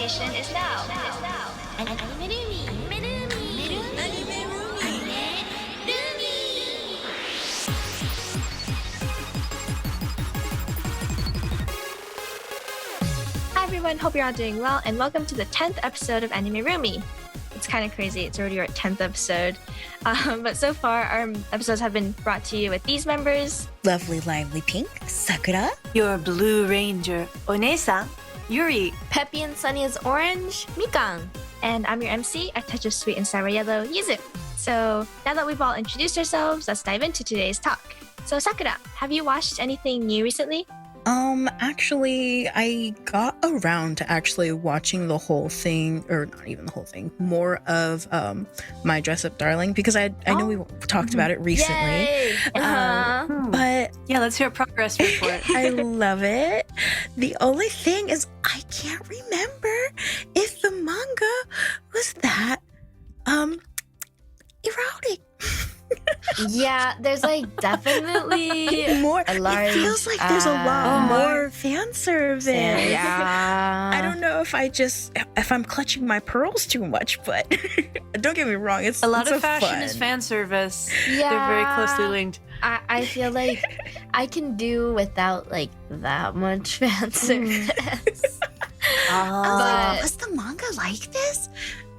station is now. Anime Roomy. Hi everyone, hope you're all doing well, and welcome to the 10th episode of Anime Roomy. It's kind of crazy, it's already our 10th episode. But so far, our episodes have been brought to you with these members. Lovely, lively pink, Sakura. Your Blue Ranger, One-san, Yuri. Peppy and sunny as orange, Mikan. And I'm your MC, a touch of sweet and sour yellow, Yuzu. So now that we've all introduced ourselves, let's dive into today's talk. So Sakura, have you watched anything new recently? Actually, I got around to actually watching the whole thing, or not even the whole thing, more of My Dress Up Darling, because I know we talked about it recently. Yay! But Yeah, let's hear a progress report. I love it. The only thing is I can't remember if the manga was that erotic. Yeah, there's like definitely More, a large, it feels like there's a lot more fan service. Yeah. I don't know if I'm clutching my pearls too much, but don't get me wrong, it's A lot it's of fashion fun. is fan service. Yeah. They're very closely linked. I feel like I can do without like that much fan service. I was like, But- was the manga like this?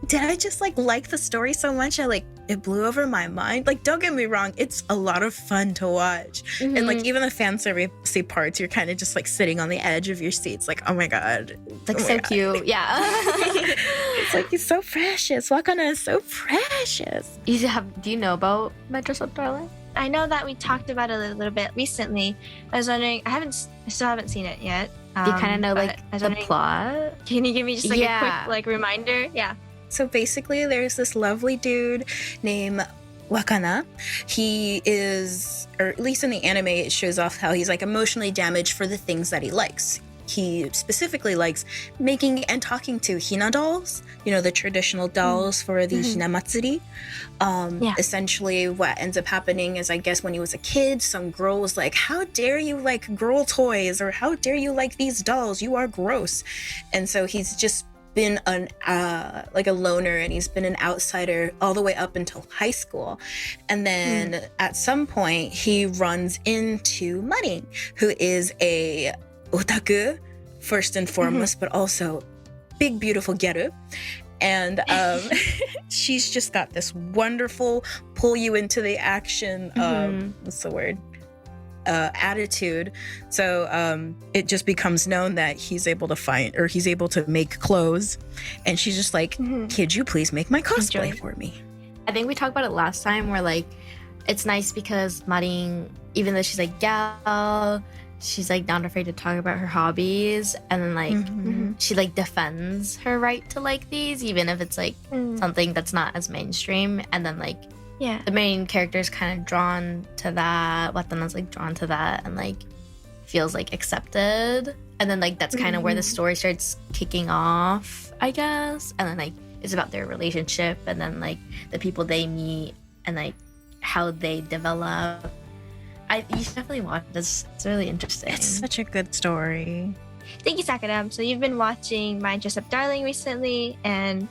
Did I just like the story so much it blew over my mind? Like, don't get me wrong, it's a lot of fun to watch. And like even the fan service parts, you're kind of just like sitting on the edge of your seats, like, oh my god, like oh my so God. cute. Yeah. It's like he's so precious. Wakana is so precious. Do you know about My Dress Up Darling? I know that we talked about it a little bit recently. I was wondering, I still haven't seen it yet. Do you kind of know but like I was the wondering, plot? Can you give me just like a Yeah. quick like reminder? Yeah. So basically, there's this lovely dude named Wakana. He is, or at least in the anime, it shows off how he's like emotionally damaged for the things that he likes. He specifically likes making and talking to hina dolls, you know, the traditional dolls for the hina matsuri. Yeah. Essentially, what ends up happening is, I guess, when he was a kid, some girl was like, how dare you like girl toys, or how dare you like these dolls? You are gross. And so he's just been like a loner, and he's been an outsider all the way up until high school. And then at some point he runs into Marin, who is a otaku first and foremost, but also big beautiful gyaru. And she's just got this wonderful pull you into the action what's the word, attitude. So it just becomes known that he's able to make clothes, and she's just like, could you please make my cosplay for me? I think we talked about it last time where like it's nice because Marin, even though she's like gal, she's like not afraid to talk about her hobbies, and then like she like defends her right to like these, even if it's like something that's not as mainstream. And then like Yeah. the main character is kind of drawn to that. Watana's like drawn to that and like feels like accepted. And then like that's kind of where the story starts kicking off, I guess. And then like it's about their relationship, and then like the people they meet, and like how they develop. You should definitely watch this. It's really interesting. It's such a good story. Thank you, Sakura. So you've been watching My Dress Up Darling recently, and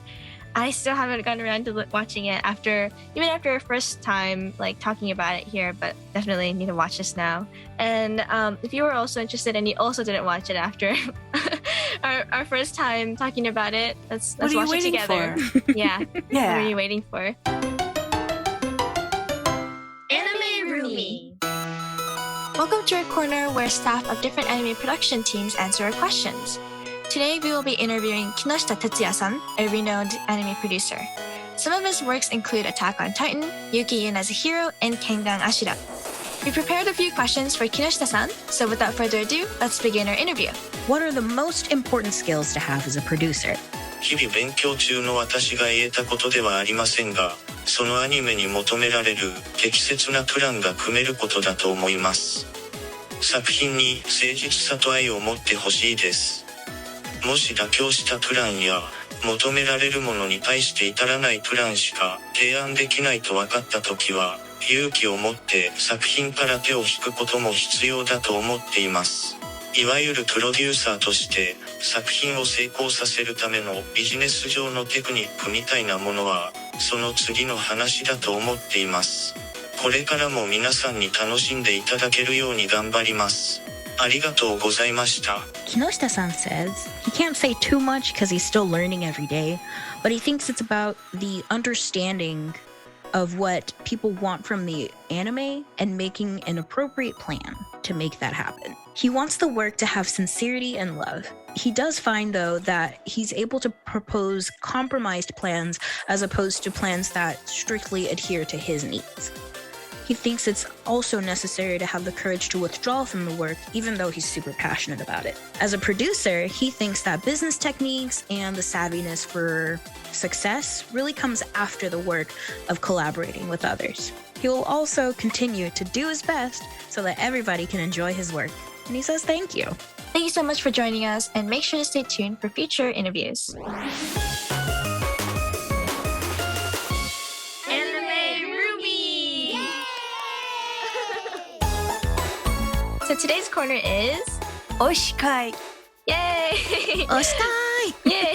I still haven't gotten around to watching it after our first time like talking about it here, but definitely need to watch this now. And if you were also interested and you also didn't watch it after our first time talking about it, let's What are you watch it waiting together. for? Yeah. Yeah. What are you waiting for? Anime Roomy. Welcome to our corner where staff of different anime production teams answer our questions. Today we will be interviewing Kinoshita Tetsuya-san, a renowned anime producer. Some of his works include Attack on Titan, Yuki-in as a Hero, and Kengan Ashura. We prepared a few questions for Kinoshita-san, so without further ado, let's begin our interview. What are the most important skills to have as a producer? 日々勉強中の私が言えたことではありませんが、そのアニメに求められる適切なプランが組めることだと思います。作品に誠実さと愛を持ってほしいです。もし妥協したプランや求められるものに対して至らないプランしか提案できないと分かったときは、勇気を持って作品から手を引くことも必要だと思っています。いわゆるプロデューサーとして作品を成功させるためのビジネス上のテクニックみたいなものは、その次の話だと思っています。これからも皆さんに楽しんでいただけるように頑張ります。ありがとうございました。Kinoshita-san says he can't say too much because he's still learning every day, but he thinks it's about the understanding of what people want from the anime and making an appropriate plan to make that happen. He wants the work to have sincerity and love. He does find, though, that he's able to propose compromised plans as opposed to plans that strictly adhere to his needs. He thinks it's also necessary to have the courage to withdraw from the work, even though he's super passionate about it. As a producer, he thinks that business techniques and the savviness for success really comes after the work of collaborating with others. He will also continue to do his best so that everybody can enjoy his work. And he says thank you. Thank you so much for joining us, and make sure to stay tuned for future interviews. So today's corner is Oshi-Kai. Yay! Oshi-Kai! Yay!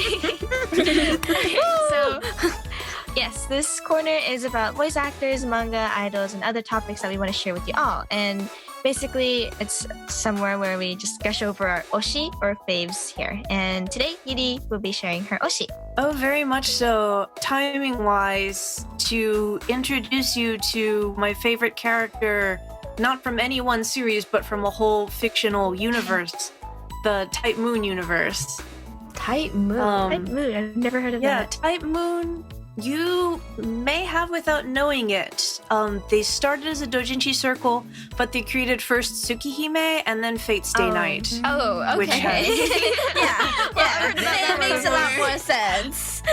So, yes, this corner is about voice actors, manga, idols, and other topics that we want to share with you all. And basically, it's somewhere where we just gush over our oshi or faves here. And today, Yuri will be sharing her oshi. Oh, very much so. Timing-wise, to introduce you to my favorite character, not from any one series, but from a whole fictional universe, the Type Moon universe. Type Moon. Type Moon. I've never heard of that. Yeah, Type Moon, you may have without knowing it. They started as a doujinshi circle, but they created first Tsukihime and then Fate Stay Night. Oh, okay. Which has- That makes a lot more sense.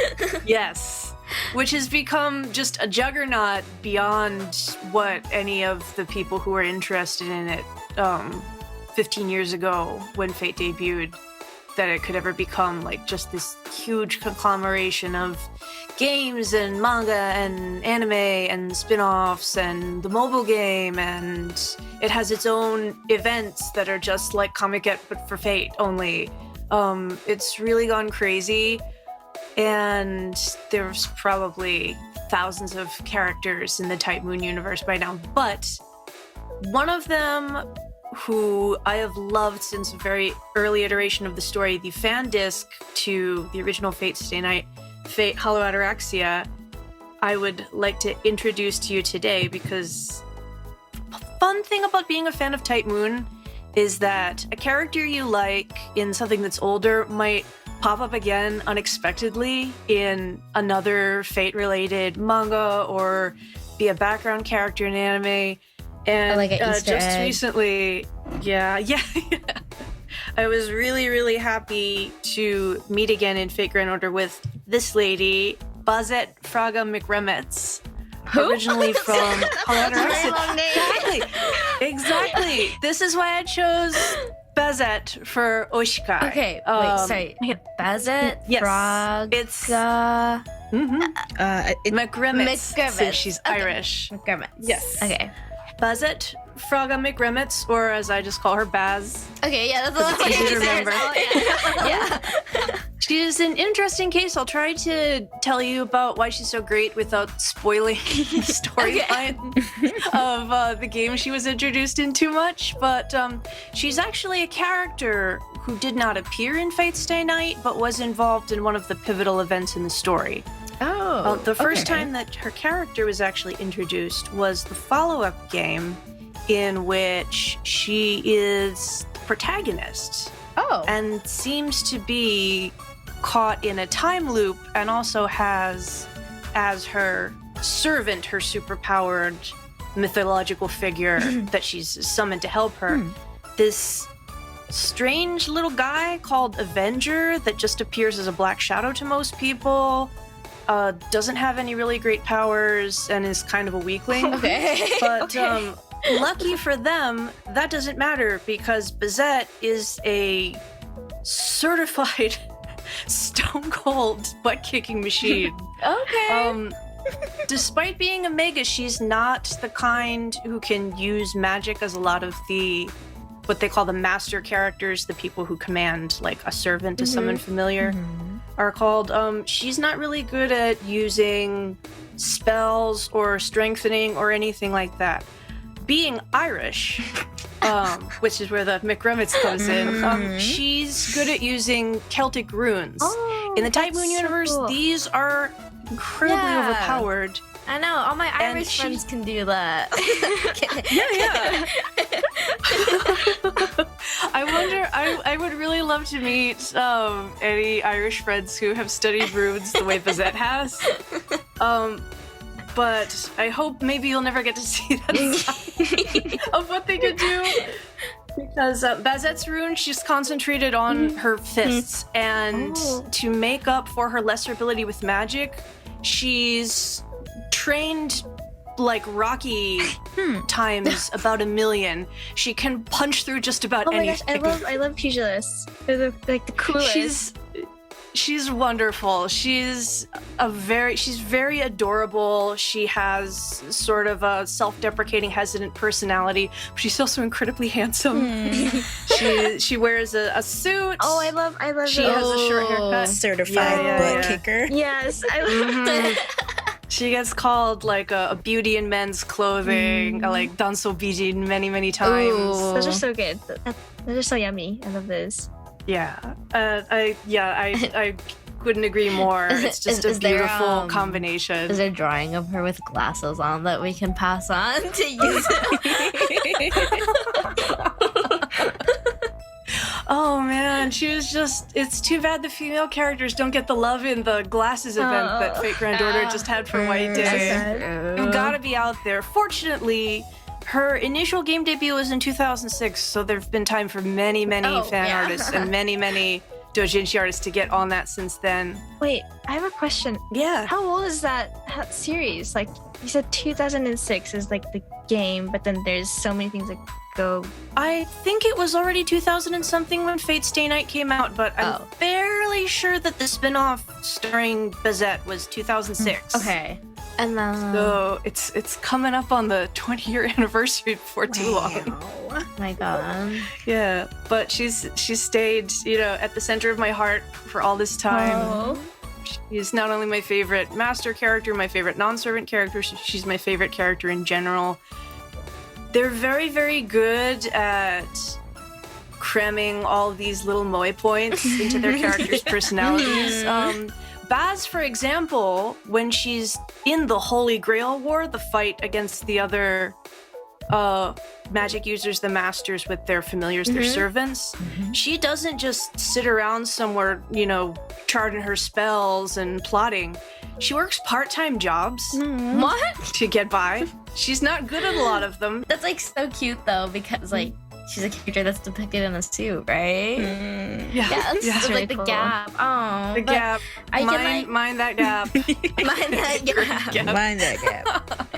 Yes. Which has become just a juggernaut beyond what any of the people who were interested in it 15 years ago when Fate debuted, that it could ever become like just this huge conglomeration of games and manga and anime and spin-offs and the mobile game, and it has its own events that are just like Comic Get but for Fate only. It's really gone crazy. And there's probably thousands of characters in the Type Moon universe by now. But one of them who I have loved since a very early iteration of the story, the fan disc to the original Fate Stay Night, Fate Hollow Ataraxia, I would like to introduce to you today, because the fun thing about being a fan of Type Moon is that a character you like in something that's older might pop up again unexpectedly in another Fate-related manga or be a background character in anime. And like an Easter just egg. Recently, yeah. I was really happy to meet again in Fate Grand Order with this lady, Bazette Fraga McRemets. Originally from Colorado. Exactly. This is why I chose Bazette for Oshi-Kai. Okay, wait, sorry. Bazette, Yes. Frog, It's McRemets. McRemets, since she's Okay. Irish. McGurmets. Yes. Okay. Bazette Fraga McRemets, or as I just call her Baz. Okay, yeah, that's the one It's easy to I remember. Yeah. She's an interesting case. I'll try to tell you about why she's so great without spoiling the storyline of the game she was introduced in too much. But she's actually a character who did not appear in Fate Stay Night, but was involved in one of the pivotal events in the story. Oh. The first time that her character was actually introduced was the follow-up game, in which she is the protagonist Oh. and seems to be caught in a time loop, and also has as her servant, her superpowered mythological figure that she's summoned to help her, this strange little guy called Avenger that just appears as a black shadow to most people, doesn't have any really great powers, and is kind of a weakling. Okay. But lucky for them, that doesn't matter, because Bazette is a certified stone cold butt kicking machine. Okay. Despite being a mega, she's not the kind who can use magic as a lot of the what they call the master characters, the people who command like a servant to summon familiar, are called. She's not really good at using spells or strengthening or anything like that. Being Irish, which is where the McRummets comes in, she's good at using Celtic runes. In the Type Moon universe, these are incredibly overpowered. I know, all my Irish friends can do that. Yeah. I wonder, I would really love to meet any Irish friends who have studied runes the way Bazette has. But I hope maybe you'll never get to see that side of what they could do. Because Bazette's rune, she's concentrated on her fists. And to make up for her lesser ability with magic, she's trained like Rocky times about 1,000,000. She can punch through just about anything. Oh my gosh, I love pugilists. They're the coolest. She's wonderful. She's very adorable. She has sort of a self-deprecating, hesitant personality. But she's also incredibly handsome. She wears a suit. Oh, I love. She has a short haircut. Certified butt kicker. Yes, I love that. She gets called like a beauty in men's clothing, like danso bijin many times. Ooh. Those are so good. Those are so yummy. I love those. Yeah, I couldn't agree more. It's just a beautiful combination. Is there a drawing of her with glasses on that we can pass on to use? Oh man, she was just. It's too bad the female characters don't get the love in the glasses event that Fate Grand Order just had for White Day. You've got to be out there. Fortunately, her initial game debut was in 2006, so there've been time for many fan artists and many doujinshi artists to get on that since then. Wait, I have a question. Yeah. How old is that series? Like, you said 2006 is like the game, but then there's so many things that go. I think it was already 2000 and something when Fate Stay Night came out, but I'm fairly sure that the spin-off starring Bazette was 2006. Okay. And then so it's coming up on the 20-year anniversary before too long. Oh my god. Yeah, but she's stayed, at the center of my heart for all this time. Oh. She's not only my favorite master character, my favorite non-servant character, she's my favorite character in general. They're very, very good at cramming all these little moe points into their characters' personalities. Baz, for example, when she's in the Holy Grail War, the fight against the other magic users, the masters with their familiars, their servants, she doesn't just sit around somewhere, charting her spells and plotting. She works part-time jobs. What? To get by. She's not good at a lot of them. That's like so cute though, because like she's a character that's depicted in a suit, right? Yeah, that's really like the cool. gap. Oh, the gap. Mind that gap. Mind that gap. Mind that gap.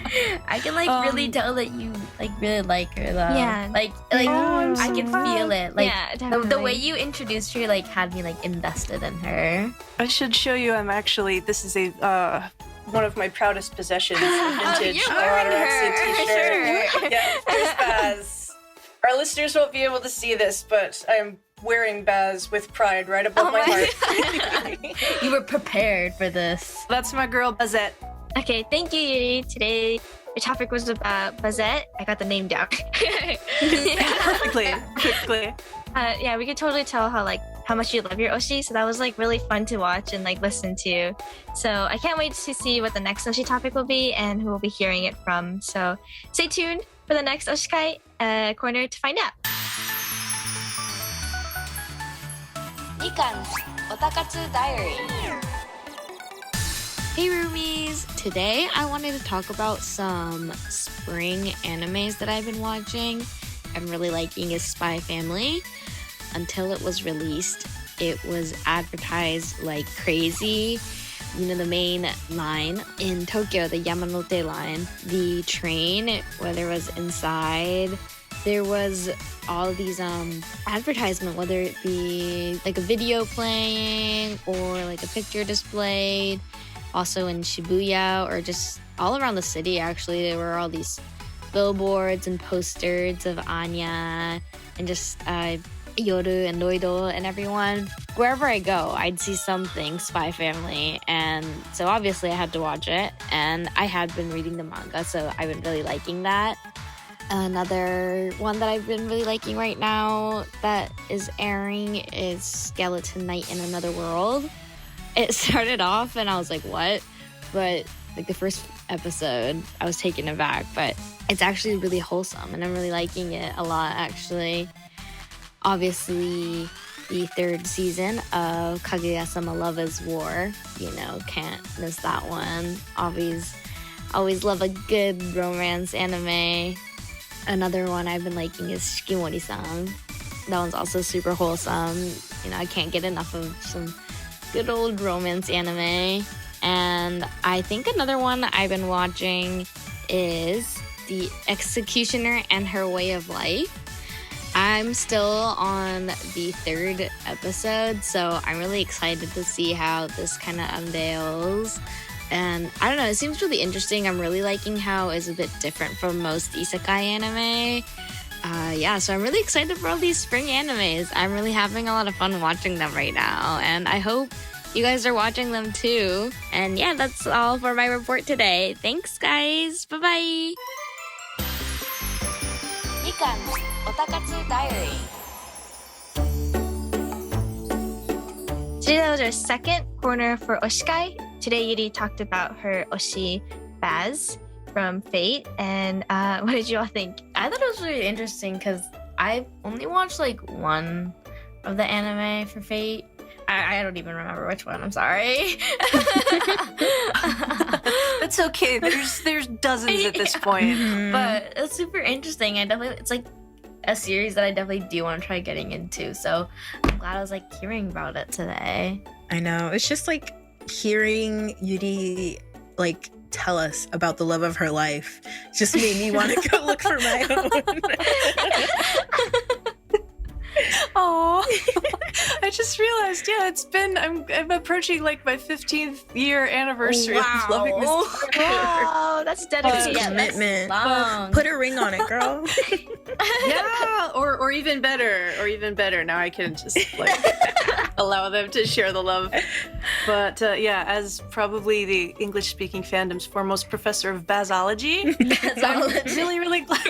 I can really tell that you really like her though. Yeah. Like I'm I so can glad. feel it. Like Yeah, the definitely. way you introduced her had me invested in her. I should show you. This is a one of my proudest possessions, a vintage you're Kawaii wearing her Otaku t-shirt. Yeah, there's Baz. Our listeners won't be able to see this, but I am wearing Baz with pride right above my heart. You were prepared for this. That's my girl Bazette. Okay, thank you, Yuri. Today, your topic was about Bazette. I got the name down. Quickly. Yeah, we could totally tell how much you love your Oshi. So that was really fun to watch and listen to. So I can't wait to see what the next Oshi topic will be and who we'll be hearing it from. So stay tuned for the next Oshi-Kai corner to find out. Mikan's OTA-KATSU Diary. Hey Roomies! Today I wanted to talk about some spring animes that I've been watching. I'm really liking is Spy Family. Until it was released, it was advertised like crazy. The main line in Tokyo, the Yamanote line, the train, whether it was inside, there was all these advertisement, whether it be a video playing or a picture displayed. Also in Shibuya or just all around the city, actually, there were all these billboards and posters of Anya and just Yoru and Loido and everyone. Wherever I go, I'd see something Spy Family, and so obviously I had to watch it, and I had been reading the manga, so I've been really liking that. Another one that I've been really liking right now that is airing is Skeleton Knight in Another World. It started off and I was like, what? But like the first episode, I was taken aback, but it's actually really wholesome and I'm really liking it a lot, actually. Obviously, the third season of Kaguya-sama Love is War, can't miss that one. Always love a good romance anime. Another one I've been liking is Shikimori-san. That one's also super wholesome. I can't get enough of some good old romance anime. And I think another one I've been watching is The Executioner and Her Way of Life. I'm still on the third episode, so I'm really excited to see how this kind of unveils. And I don't know, it seems really interesting. I'm really liking how it's a bit different from most isekai anime. So I'm really excited for all these spring animes. I'm really having a lot of fun watching them right now, and I hope you guys are watching them too. And yeah, that's all for my report today. Thanks, guys. Bye-bye. Mikan's OTA-KATSU Diary. Today that was our second corner for Oshi-Kai. Today Yuri talked about her Oshi Baz from Fate. And what did you all think? I thought it was really interesting because I only watched like one of the anime for Fate. I don't even remember which one. I'm sorry. That's okay. There's dozens at this point. But it's super interesting. It's like a series that I definitely do want to try getting into. So I'm glad I was like hearing about it today. I know. It's just like hearing Yuri like tell us about the love of her life just made me want to go look for my own. Oh, I just realized, I'm approaching like my 15th year anniversary of loving this. Wow, that's dedication. Commitment. Long. Put a ring on it, girl. Yeah, or even better. Now I can just like allow them to share the love. But as probably the English-speaking fandom's foremost professor of basology, I'm really glad.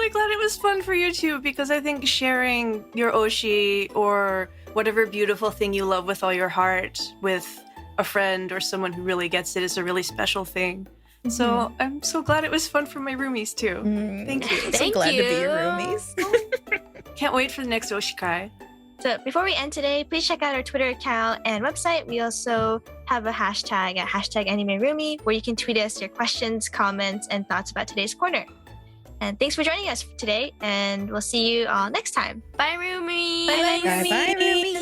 really glad it was fun for you too, because I think sharing your Oshi or whatever beautiful thing you love with all your heart with a friend or someone who really gets it is a really special thing. So I'm so glad it was fun for my roomies too. Thank you. I'm so glad to be your roomies. Can't wait for the next Oshi-Kai. So before we end today, please check out our Twitter account and website. We also have a hashtag at #AnimeRoomy where you can tweet us your questions, comments, and thoughts about today's corner. And thanks for joining us today, and we'll see you all next time. Bye, Roomy. Bye, Bye, Roomies.